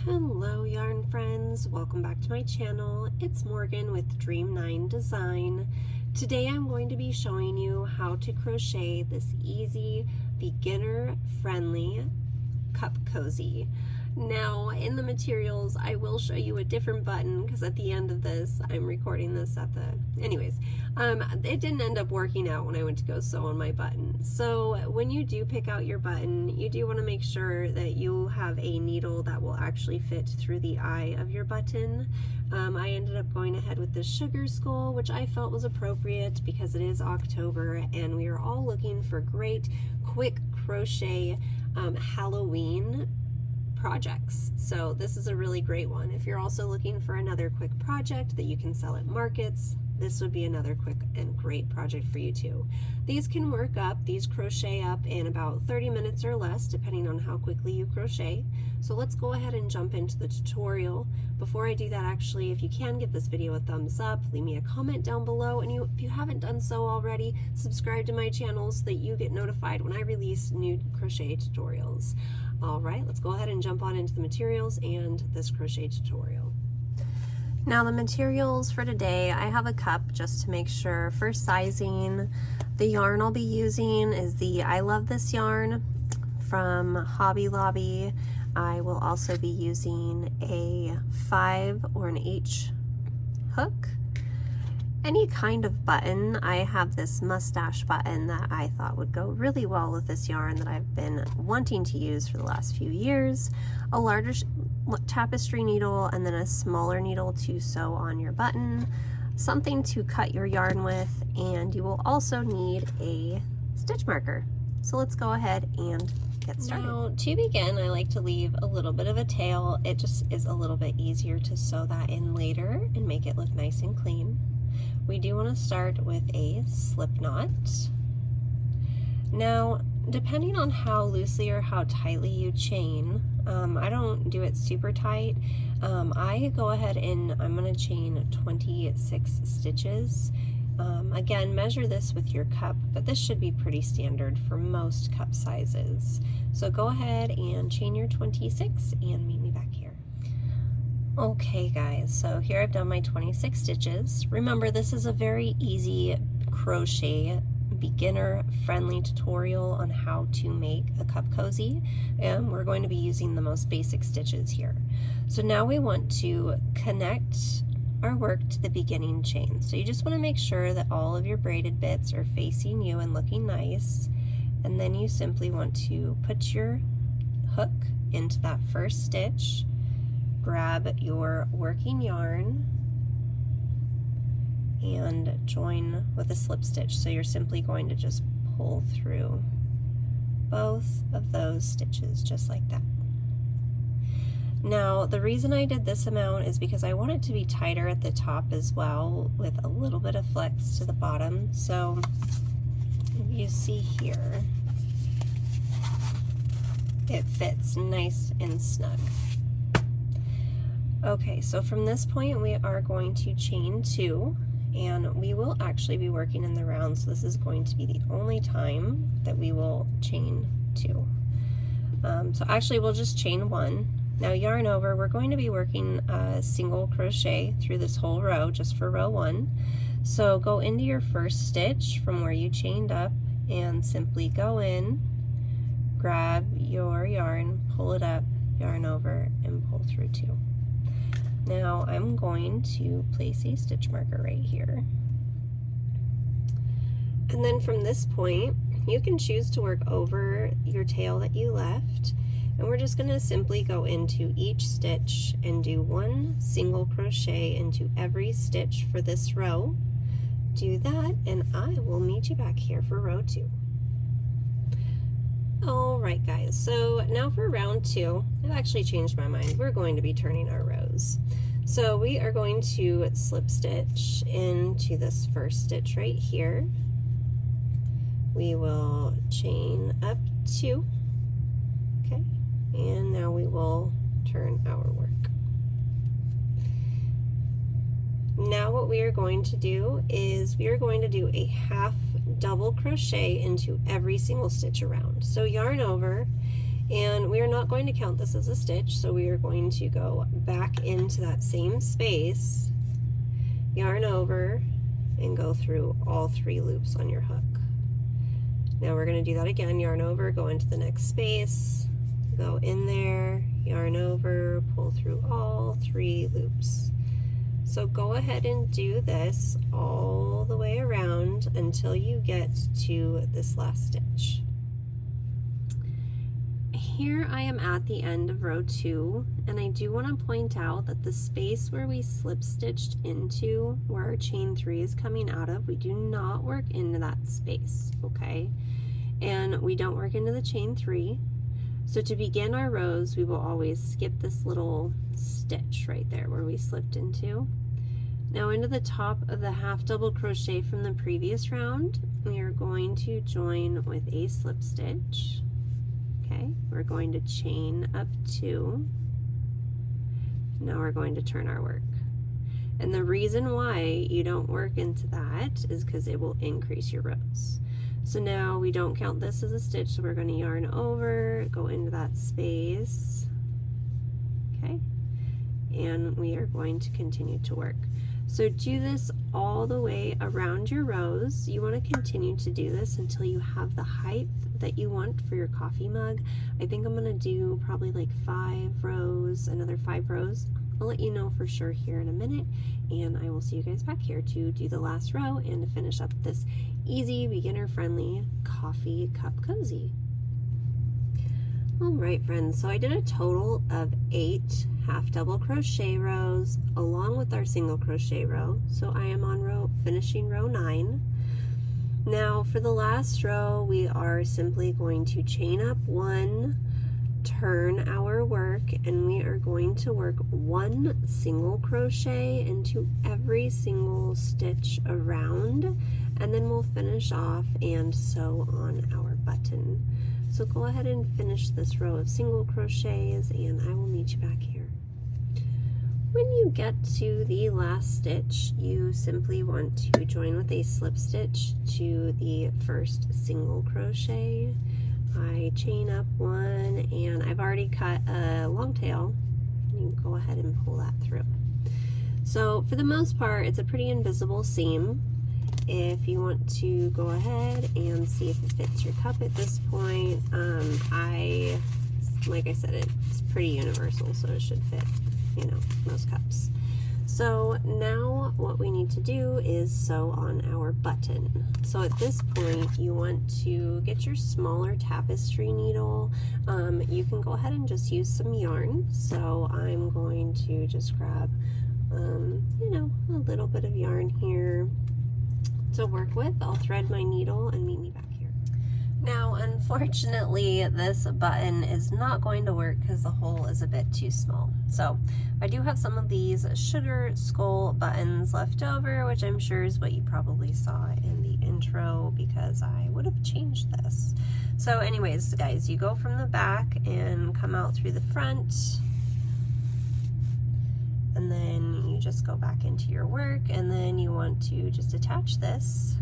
Hello yarn friends, welcome back to my channel. It's Morgan with Dream 9 Design. Today I'm going to be showing you how to crochet this easy, beginner friendly cup cozy. Now in the materials I will show you a different button because at the end of this, I'm recording this at the, it didn't end up working out when I went to go sew on my button. So when you do pick out your button, you do want to make sure that you have a needle that will actually fit through the eye of your button. I ended up going ahead with the sugar skull, which I felt was appropriate because it is October and we are all looking for great quick crochet Halloween projects. So this is a really great one. If you're also looking for another quick project that you can sell at markets, this would be another quick and great project for you too. These can work up, these crochet up in about 30 minutes or less, depending on how quickly you crochet. So let's go ahead and jump into the tutorial. Before I do that, actually, if you can give this video a thumbs up, leave me a comment down below, and if you haven't done so already, subscribe to my channel so that you get notified when I release new crochet tutorials. All right, let's go ahead and jump on into the materials and this crochet tutorial. Now the materials for today, I have a cup just to make sure. For sizing, the yarn I'll be using is the I Love This yarn from Hobby Lobby. I will also be using a 5 or an H hook. Any kind of button. I have this mustache button that I thought would go really well with this yarn that I've been wanting to use for the last few years. A larger tapestry needle and then a smaller needle to sew on your button, something to cut your yarn with, and you will also need a stitch marker. So let's go ahead and get started. Now to begin, I like to leave a little bit of a tail. It just is a little bit easier to sew that in later and make it look nice and clean. We do want to start with a slip knot. Now, depending on how loosely or how tightly you chain, I don't do it super tight. I go ahead and I'm going to chain 26 stitches. Again, measure this with your cup, but this should be pretty standard for most cup sizes. So go ahead and chain your 26 and meet me back here. Okay guys, so here I've done my 26 stitches. Remember, this is a very easy crochet beginner friendly tutorial on how to make a cup cozy, and we're going to be using the most basic stitches here. So now we want to connect our work to the beginning chain. So you just want to make sure that all of your braided bits are facing you and looking nice, and then you simply want to put your hook into that first stitch, grab your working yarn, and join with a slip stitch. So you're simply going to just pull through both of those stitches just like that. Now the reason I did this amount is because I want it to be tighter at the top as well, with a little bit of flex to the bottom. So you see here, it fits nice and snug. Okay, so from this point we are going to chain 2, and we will actually be working in the round, so this is going to be the only time that we will chain 2. So actually we'll just chain 1. Now yarn over, we're going to be working a single crochet through this whole row just for row 1. So go into your first stitch from where you chained up and simply go in, grab your yarn, pull it up, yarn over, and pull through 2. Now I'm going to place a stitch marker right here. And then from this point, you can choose to work over your tail that you left, and we're just going to simply go into each stitch and do 1 single crochet into every stitch for this row. Do that, and I will meet you back here for row 2. Alright guys, so now for round 2, I've actually changed my mind. We're going to be turning our rows. So we are going to slip stitch into this first stitch right here. We will chain up 2, okay, and now we will turn our work. Now what we are going to do is we are going to do a half double crochet into every single stitch around. So yarn over And we are not going to count this as a stitch, so we are going to go back into that same space, yarn over, and go through all 3 loops on your hook. Now we're going to do that again, yarn over, go into the next space, go in there, yarn over, pull through all 3 loops. So go ahead and do this all the way around until you get to this last stitch. Here I am at the end of row 2, and I do want to point out that the space where we slip stitched into, where our chain 3 is coming out of, we do not work into that space, okay? And we don't work into the chain 3. So to begin our rows, we will always skip this little stitch right there where we slipped into. Now into the top of the half double crochet from the previous round, we are going to join with a slip stitch. Okay, we're going to chain up 2. Now we're going to turn our work. And the reason why you don't work into that is because it will increase your rows. So now we don't count this as a stitch, so we're going to yarn over, go into that space, okay, and we are going to continue to work. So do this all the way around your rows. You want to continue to do this until you have the height that you want for your coffee mug. I think I'm going to do probably like 5 rows, another 5 rows. I'll let you know for sure here in a minute, and I will see you guys back here to do the last row and to finish up this easy, beginner-friendly coffee cup cozy. Alright friends, so I did a total of 8 half double crochet rows along with our single crochet row. So I am on finishing row 9. Now for the last row, we are simply going to chain up 1, turn our work, and we are going to work 1 single crochet into every single stitch around, and then we'll finish off and sew on our button. So go ahead and finish this row of single crochets, and I will meet you back here. When you get to the last stitch, you simply want to join with a slip stitch to the first single crochet. I chain up 1, and I've already cut a long tail. You can go ahead and pull that through. So for the most part, it's a pretty invisible seam. If you want to go ahead and see if it fits your cup at this point, like I said, it's pretty universal, so it should fit, you know, most cups. So now what we need to do is sew on our button. So at this point, you want to get your smaller tapestry needle. You can go ahead and just use some yarn. So I'm going to just grab, you know, a little bit of yarn here to work with. I'll thread my needle and meet me back here. Now, unfortunately, this button is not going to work because the hole is a bit too small. So I do have some of these sugar skull buttons left over, which I'm sure is what you probably saw in the intro because I would have changed this. So anyways, guys, you go from the back and come out through the front, and then you just go back into your work, and then you want to just attach this,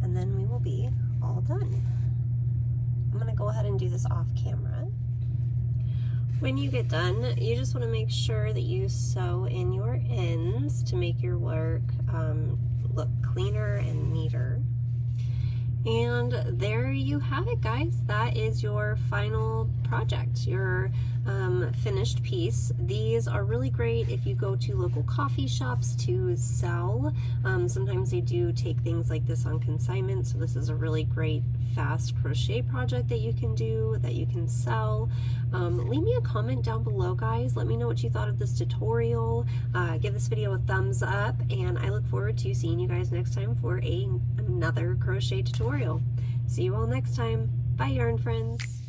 and then we will be all done. I'm going to go ahead and do this off camera. When you get done, you just want to make sure that you sew in your ends to make your work look cleaner and neater. And there you have it, guys. That is your final project, your finished piece. These are really great if you go to local coffee shops to sell. Sometimes they do take things like this on consignment, so this is a really great fast crochet project that you can do, that you can sell. Leave me a comment down below, guys. Let me know what you thought of this tutorial. Give this video a thumbs up, and I look forward to seeing you guys next time for another crochet tutorial. See you all next time. Bye, yarn friends.